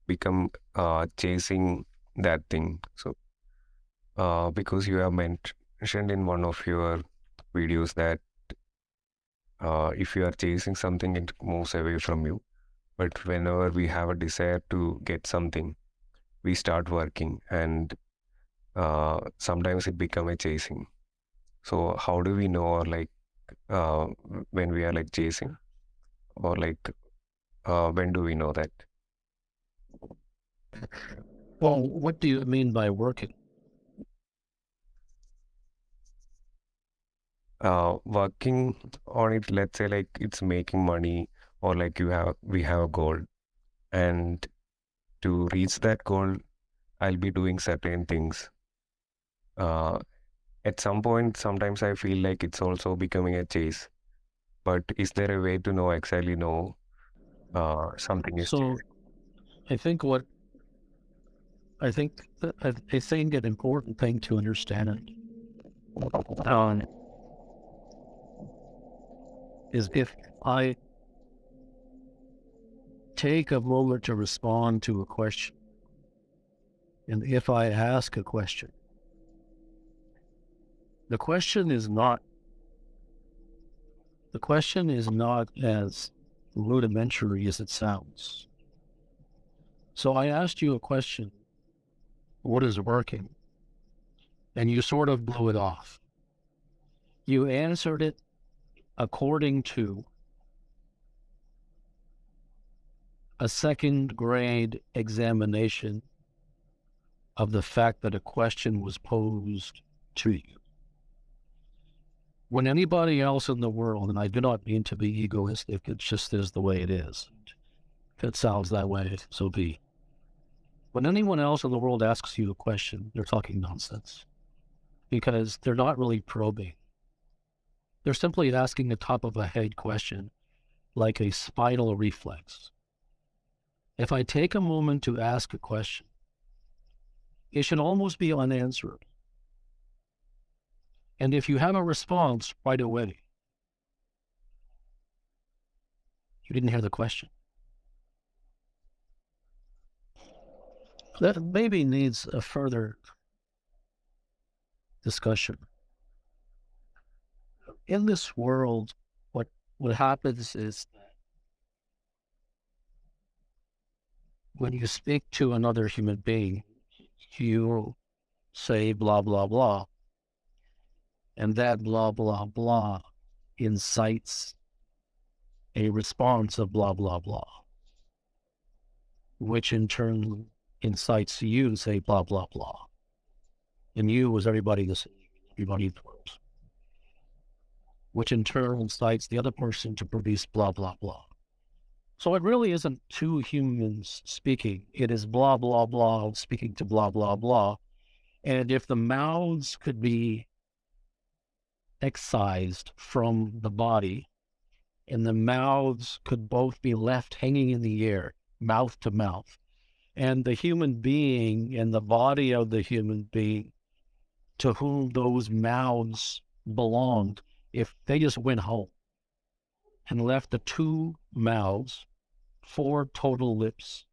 become chasing that thing. So because you have mentioned in one of your videos that if you are chasing something, it moves away from you. But whenever we have a desire to get something, we start working, and sometimes it become a chasing. So how do we know, or like uh, when we are like chasing, or like when do we know that? Well, what do you mean by working? Working on it, let's say like it's making money, or like we have a goal, and to reach that goal, I'll be doing certain things. Uh, at some point, sometimes I feel like it's also becoming a chase. But is there a way to know exactly know something is So chasing? I think what I think an important thing to understand is if I take a moment to respond to a question, and if I ask a question, the question is not as rudimentary as it sounds. So I asked you a question, what is working? And you sort of blew it off. You answered it according to a second grade examination of the fact that a question was posed to you. When anybody else in the world, and I do not mean to be egoistic, it just is the way it is. If it sounds that way, so be. When anyone else in the world asks you a question, they're talking nonsense because they're not really probing. They're simply asking a top of a head question like a spinal reflex. If I take a moment to ask a question, it should almost be unanswered. And if you have a response right away, you didn't hear the question. That maybe needs a further discussion. In this world, what happens is when you speak to another human being, you say blah, blah, blah, and that blah, blah, blah incites a response of blah, blah, blah, which in turn incites you to say blah, blah, blah. And you was everybody the same, everybody in the world, which in turn incites the other person to produce blah, blah, blah. So it really isn't two humans speaking. It is blah, blah, blah speaking to blah, blah, blah. And if the mouths could be excised from the body and the mouths could both be left hanging in the air, mouth to mouth, and the human being and the body of the human being to whom those mouths belonged, if they just went home and left the two mouths, four total lips,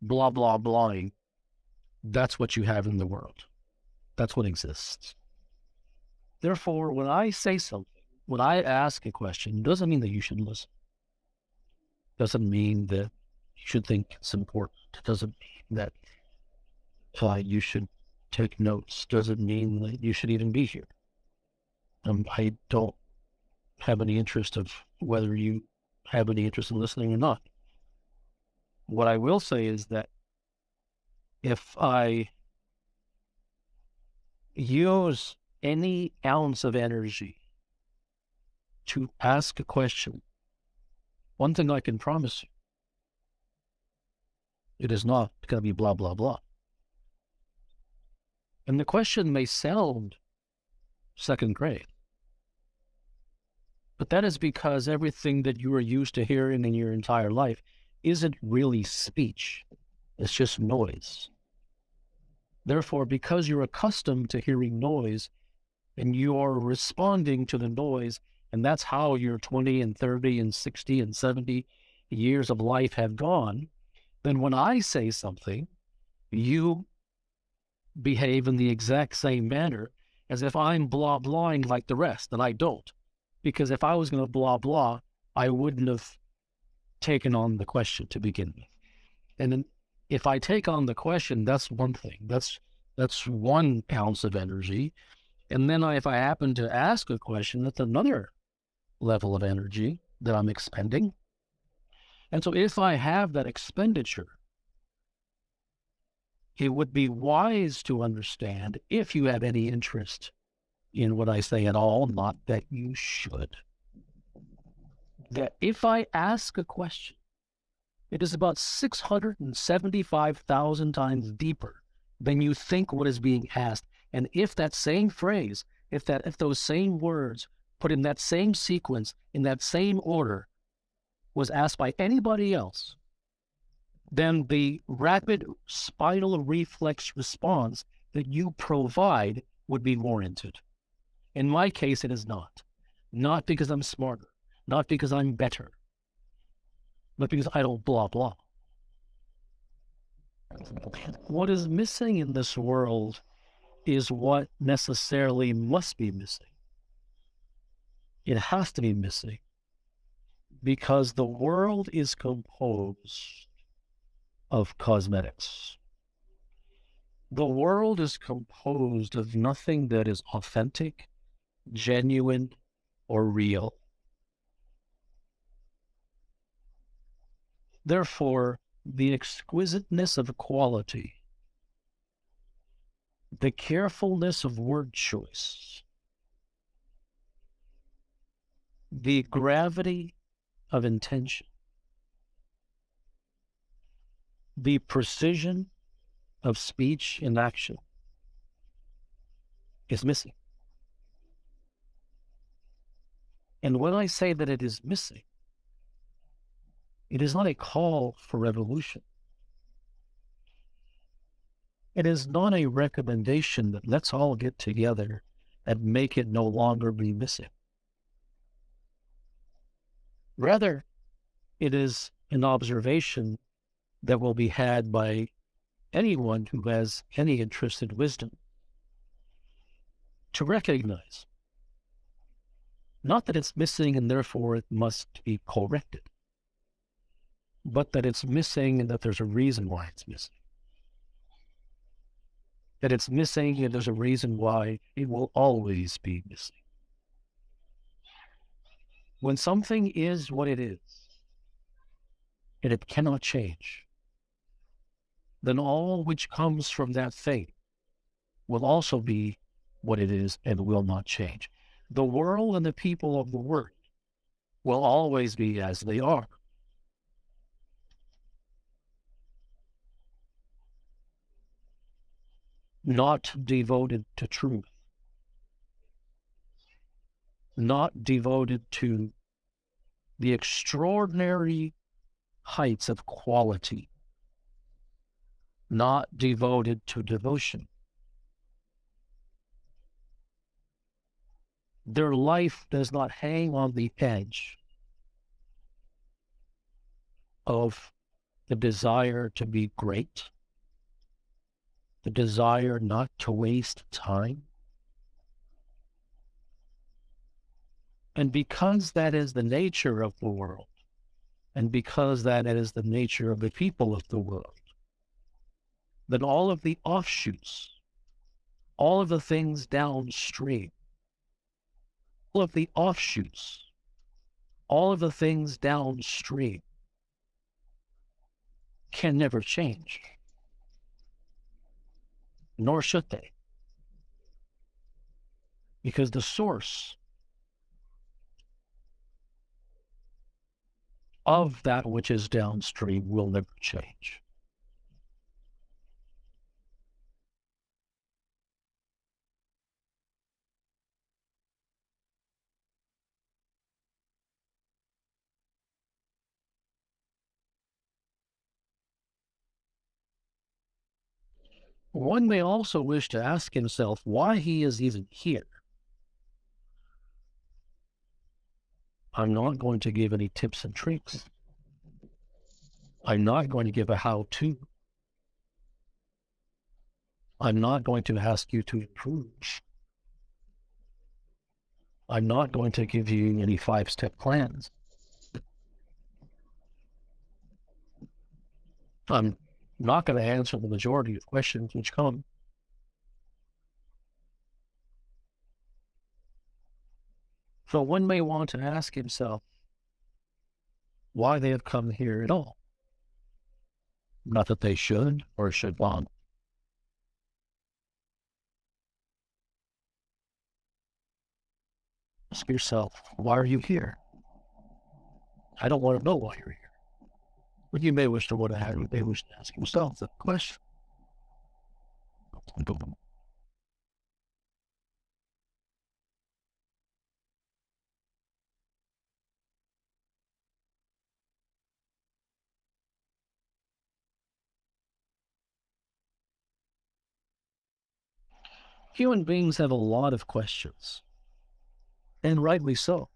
blah, blah, blahing, that's what you have in the world. That's what exists. Therefore, when I say something, when I ask a question, doesn't mean that you should listen. Doesn't mean that you should think it's important. It doesn't mean that you should take notes. Doesn't mean that you should even be here. I don't have any interest of whether you have any interest in listening or not. What I will say is that if I use any ounce of energy to ask a question, one thing I can promise you, it is not going to be blah, blah, blah. And the question may sound second grade, but that is because everything that you are used to hearing in your entire life isn't really speech. It's just noise. Therefore, because you're accustomed to hearing noise and you're responding to the noise, and that's how your 20 and 30 and 60 and 70 years of life have gone, then when I say something, you behave in the exact same manner as if I'm blah blahing like the rest, and I don't. Because if I was going to blah blah, I wouldn't have taken on the question to begin with. And then if I take on the question, that's one thing. That's 1 ounce of energy. And then if I happen to ask a question, that's another level of energy that I'm expending. And so if I have that expenditure, it would be wise to understand, if you have any interest in what I say at all, not that you should, that if I ask a question, it is about 675,000 times deeper than you think what is being asked. And if that same phrase, if those same words put in that same sequence, in that same order, was asked by anybody else, then the rapid spinal reflex response that you provide would be warranted. In my case, it is not. Not because I'm smarter, not because I'm better, but because I don't blah, blah. What is missing in this world is what necessarily must be missing. It has to be missing because the world is composed of cosmetics. The world is composed of nothing that is authentic, genuine, or real. Therefore, the exquisiteness of quality, the carefulness of word choice, the gravity of intention, the precision of speech and action is missing. And when I say that it is missing, it is not a call for revolution. It is not a recommendation that let's all get together and make it no longer be missing. Rather, it is an observation that will be had by anyone who has any interest in wisdom to recognize, not that it's missing and therefore it must be corrected, but that it's missing and that there's a reason why it's missing. That it's missing and there's a reason why it will always be missing. When something is what it is, and it cannot change, then all which comes from that thing will also be what it is and will not change. The world and the people of the world will always be as they are. Not devoted to truth, not devoted to the extraordinary heights of quality, not devoted to devotion. Their life does not hang on the edge of the desire to be great, the desire not to waste time. And because that is the nature of the world, and because that is the nature of the people of the world, then all of the offshoots, all of the things downstream, all of the offshoots, all of the things downstream can never change, nor should they, because the source of that which is downstream will never change. One may also wish to ask himself why he is even here. I'm not going to give any tips and tricks. I'm not going to give a how-to. I'm not going to ask you to improve. I'm not going to give you any 5-step plans. I'm not going to answer the majority of questions which come. So one may want to ask himself why they have come here at all. Not that they should or should not. Ask yourself, why are you here? I don't want to know why you're here. But you may wish to ask yourself the question. Human beings have a lot of questions, and rightly so,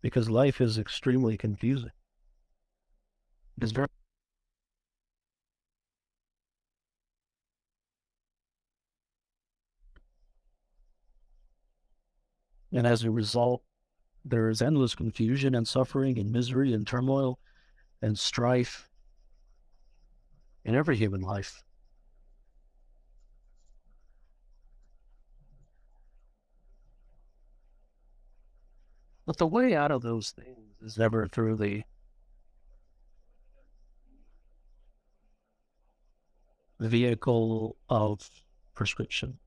because life is extremely confusing. It's very, and as a result, there is endless confusion and suffering and misery and turmoil and strife in every human life. But the way out of those things is never through the vehicle of prescription,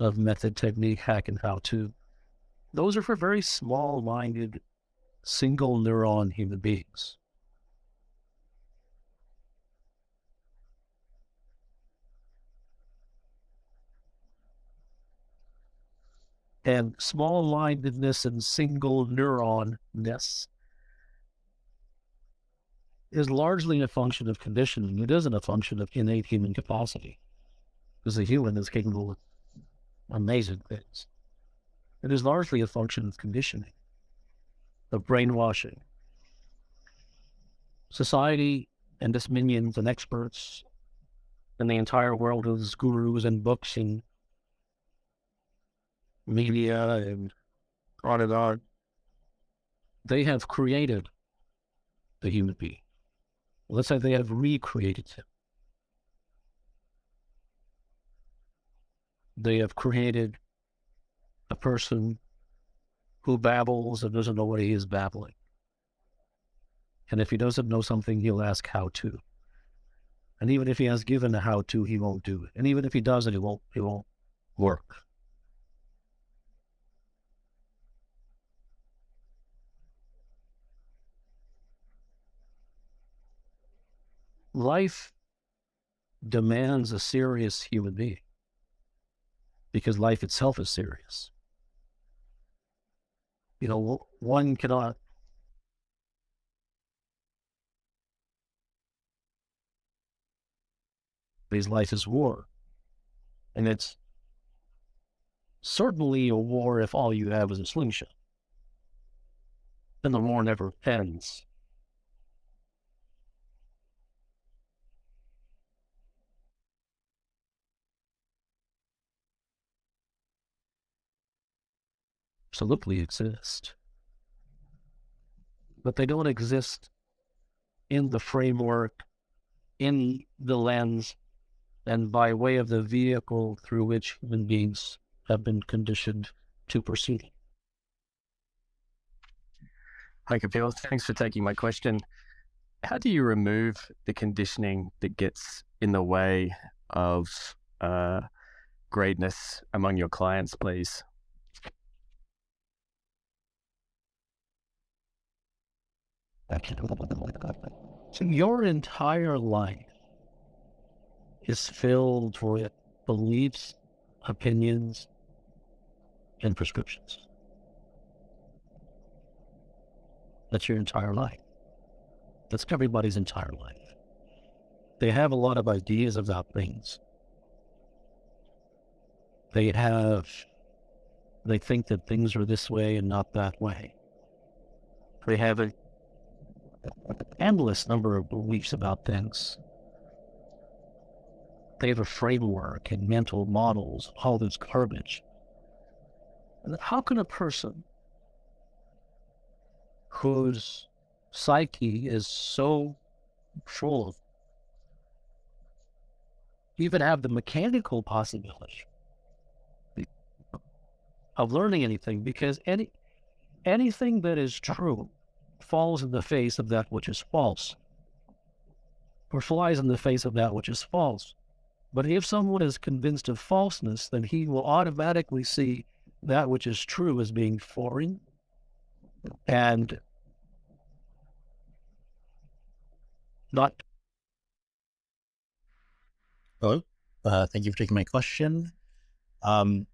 of method, technique, hack, and how-to. Those are for very small-minded, single-neuron human beings. And small-mindedness and single-neuronness is largely a function of conditioning. It isn't a function of innate human capacity, because the human is capable of amazing things. It is largely a function of conditioning, of brainwashing. Society and its minions and experts and the entire world of gurus and books and media and on and on, they have created the human being. Let's say they have recreated him. They have created a person who babbles and doesn't know what he is babbling. And if he doesn't know something, he'll ask how to. And even if he has given a how to, he won't do it. And even if he does it, it won't work. Life demands a serious human being because life itself is serious. You know, one cannot. His life is war. And it's certainly a war if all you have is a slingshot. Then the war never ends. Absolutely exist. But they don't exist in the framework, in the lens, and by way of the vehicle through which human beings have been conditioned to proceed. Hi, Kapil. Thanks for taking my question. How do you remove the conditioning that gets in the way of greatness among your clients, please? So your entire life is filled with beliefs, opinions, and prescriptions. That's your entire life. That's everybody's entire life. They have a lot of ideas about things. They think that things are this way and not that way. They have endless number of beliefs about things. They have a framework and mental models, all this garbage. And how can a person whose psyche is so full even have the mechanical possibility of learning anything? Because anything that is true falls in the face of that which is false, or flies in the face of that which is false. But if someone is convinced of falseness, then he will automatically see that which is true as being foreign and not. Hello. Thank you for taking my question. I'm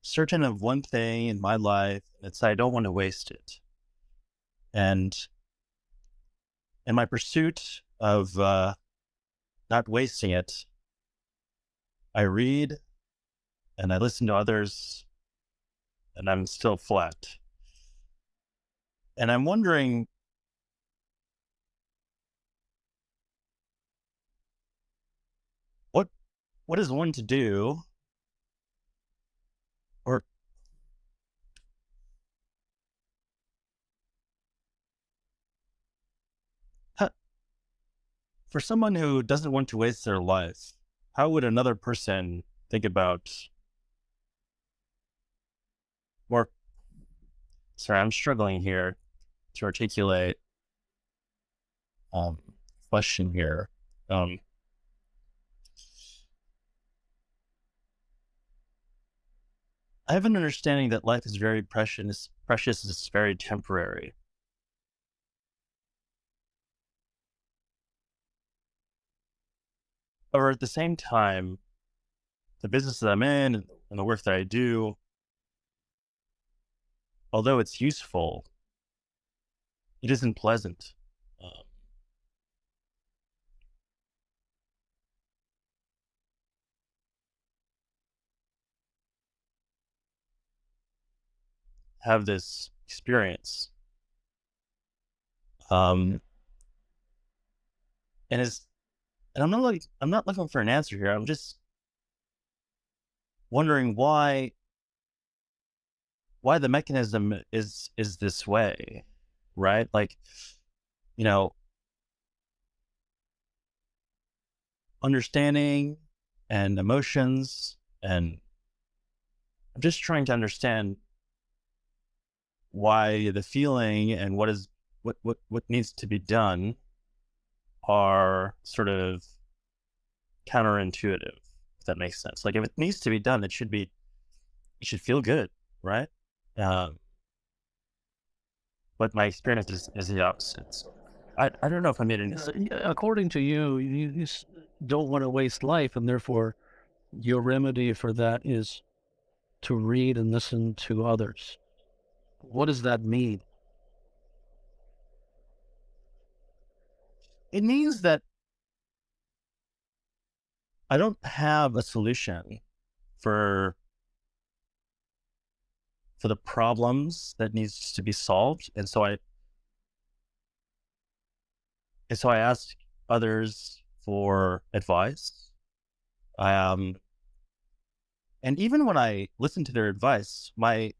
certain of one thing in my life, and it's I don't want to waste it. And in my pursuit of not wasting it, I read and I listen to others, and I'm still flat. And I'm wondering, what is one to do, or for someone who doesn't want to waste their life, how would another person think about more? Sorry, I'm struggling here to articulate question here. I have an understanding that life is very precious. Precious is very temporary. Or at the same time, the business that I'm in and the work that I do, although it's useful, it isn't pleasant. Have this experience, and I'm not looking for an answer here. I'm just wondering why the mechanism is this way, right? Like, understanding and emotions, and I'm just trying to understand why the feeling and what needs to be done are sort of counterintuitive, if that makes sense. Like, if it needs to be done, it should feel good, right? But my experience is the opposite. So I don't know if I made any sense. According to you, you don't want to waste life, and therefore your remedy for that is to read and listen to others. What does that mean? It means that I don't have a solution for the problems that needs to be solved, and so I ask others for advice. And even when I listen to their advice, my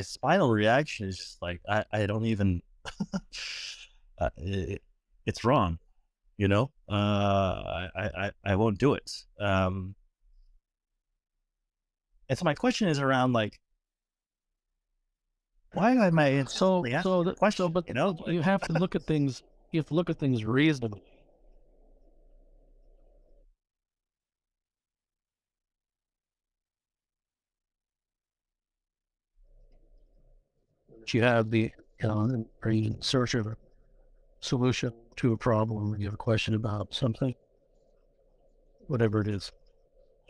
spinal reaction is just like, I don't even. It's wrong, I won't do it. And so my question is around, like, why am I question? But you have to look at things. You have to look at things reasonably. You have are you in search of a solution to a problem, or you have a question about something, whatever it is.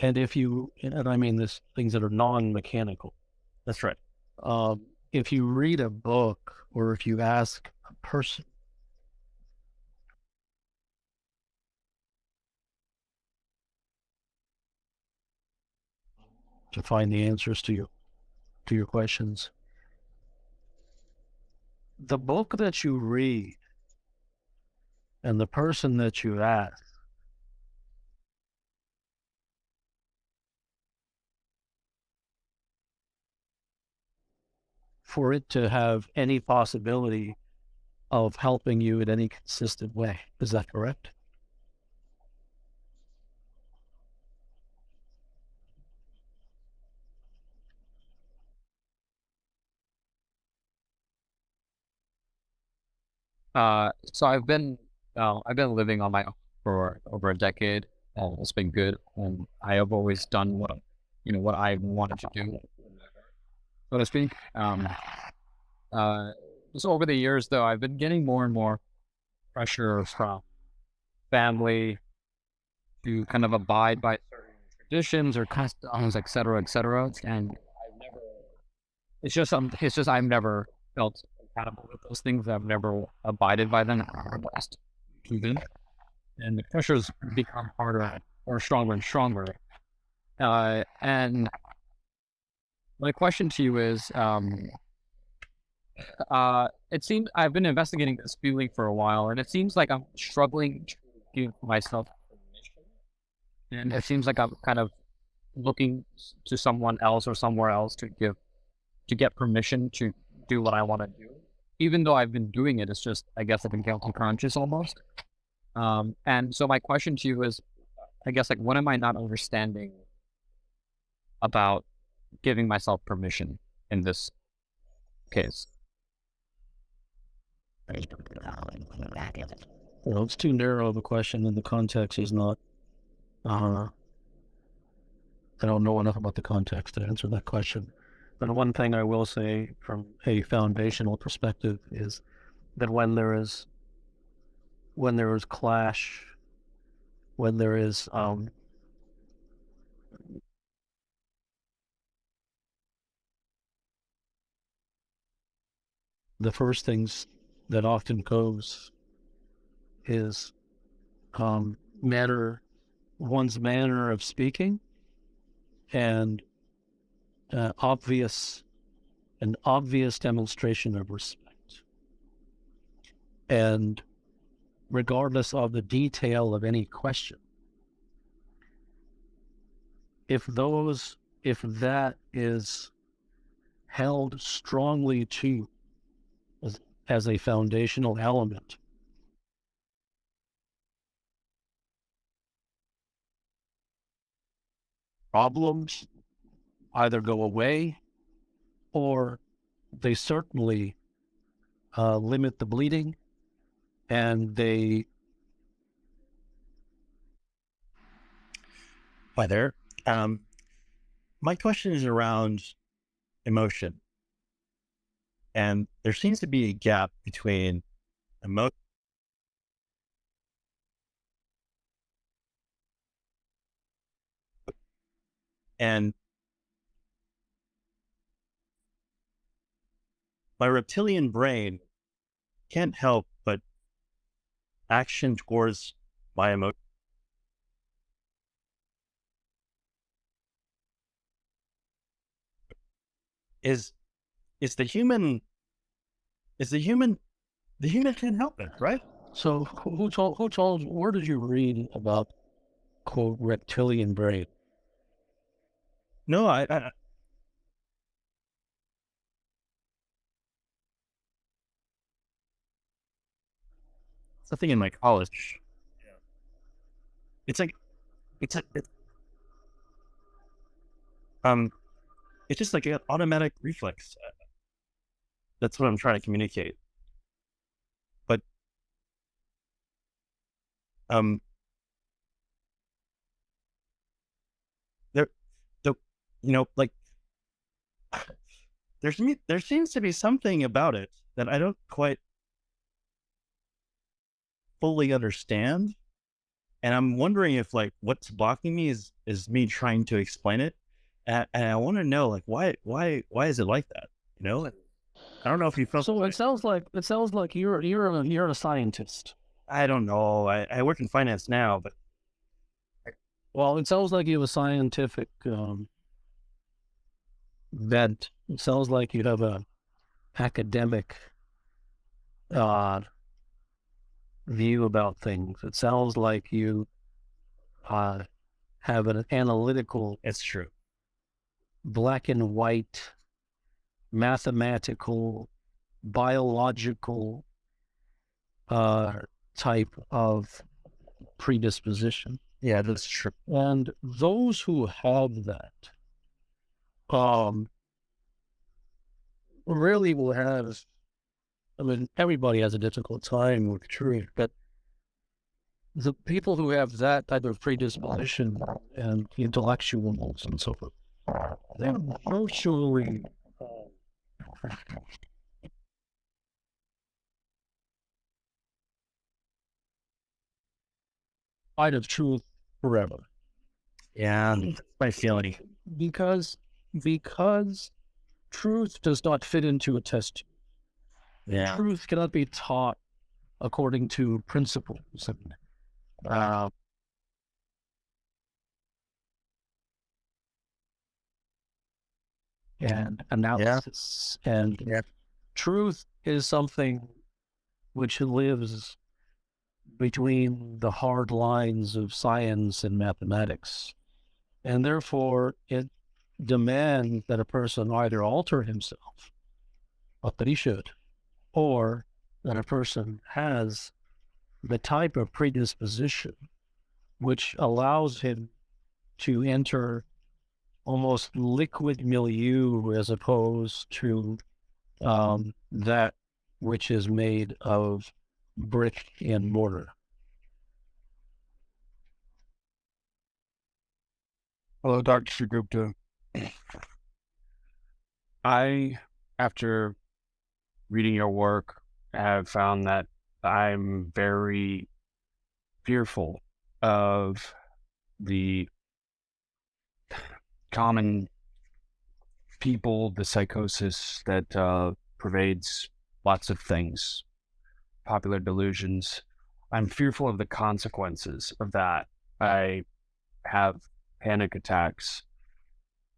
And and I mean this, things that are non-mechanical. That's right. If you read a book, or if you ask a person to find the answers to your questions, the book that you read and the person that you ask, for it to have any possibility of helping you in any consistent way. Is that correct? So I've been living on my own for over a decade, and it's been good. And I have always done what I wanted to do, so to speak. Uh, so over the years, though, I've been getting more and more pressure from family to kind of abide by certain traditions or customs, et cetera, et cetera. And I've never, it's just I've never felt compatible with those things. I've never abided by them. And the pressures become harder or stronger and stronger. And my question to you is, it seems I've been investigating this feeling for a while, and it seems like I'm struggling to give myself permission. And it seems like I'm kind of looking to someone else or somewhere else to get permission to do what I want to do. Even though I've been doing it, it's just I guess I've been guilty conscious almost. And so my question to you is, I guess, like, what am I not understanding about giving myself permission in this case? Well, it's too narrow of a question, and the context is not. I don't know enough about the context to answer that question. But one thing I will say from a foundational perspective is that when there is clash, when there is the first things that often goes is one's manner of speaking and an obvious demonstration of respect. And regardless of the detail of any question, if that is held strongly to as a foundational element, problems either go away or they certainly limit the bleeding, and they. Hi there. My question is around emotion. And there seems to be a gap between emotion and my reptilian brain can't help but action towards my emotion. Is the human can't help it, right? So who told, where did you read about, quote, reptilian brain? No, I something in my college. It's like it's it's just like an automatic reflex. That's what I'm trying to communicate. But there like there seems to be something about it that I don't quite fully understand, and I'm wondering if like what's blocking me is me trying to explain it, and I want to know like why is it like that? I don't know if you felt. So it sounds like you're a scientist. I don't know. I work in finance now, but Well, it sounds like you have a scientific bent. It sounds like you have a academic view about things. It sounds like you have an analytical, It's true. black and white, mathematical, biological type of predisposition. Yeah, that's true. And those who have that really will have, I mean, everybody has a difficult time with truth, but the people who have that type of predisposition and intellectuals and so forth, they're virtually fight of truth forever. Yeah, that's my feeling. Because truth does not fit into a test tube. Yeah. Truth cannot be taught according to principles and analysis. And truth is something which lives between the hard lines of science and mathematics. And therefore, it demands that a person either alter himself, that he should, or that a person has the type of predisposition which allows him to enter almost liquid milieu as opposed to that which is made of brick and mortar. Hello, Dr. Gupta. I, after reading your work, have found that I'm very fearful of the common people, the psychosis that pervades lots of things, popular delusions. I'm fearful of the consequences of that. I have panic attacks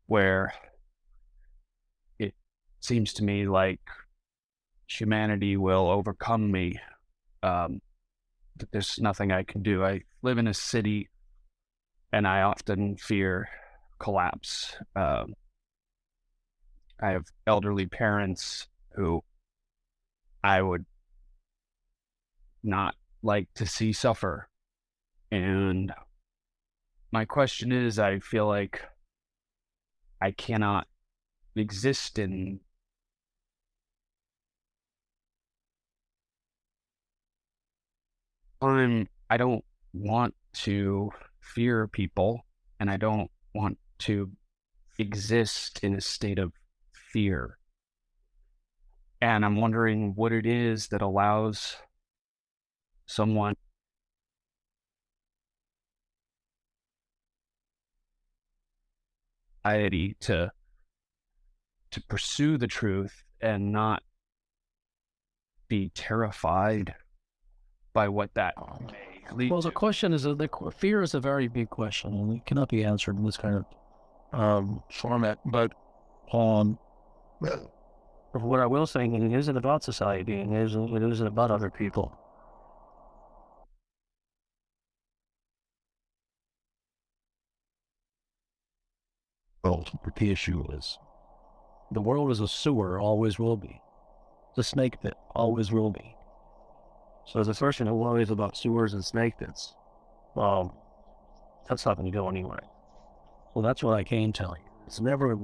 where it seems to me like humanity will overcome me. That there's nothing I can do. I live in a city and I often fear collapse. I have elderly parents who I would not like to see suffer. And my question is, I feel like I cannot exist in I don't want to fear people, and I don't want to exist in a state of fear. And I'm wondering what it is that allows someone to pursue the truth and not be terrified by what that may lead Well, to. the question is, fear is a very big question, and it cannot be answered in this kind of format. But what I will say, it isn't about society, and it isn't about other people. Well, the issue is, the world is a sewer, always will be. The snake pit, always will be. So the question is always about sewers and snake pits. That's not going to go anywhere. Well, that's what I can tell you. It's never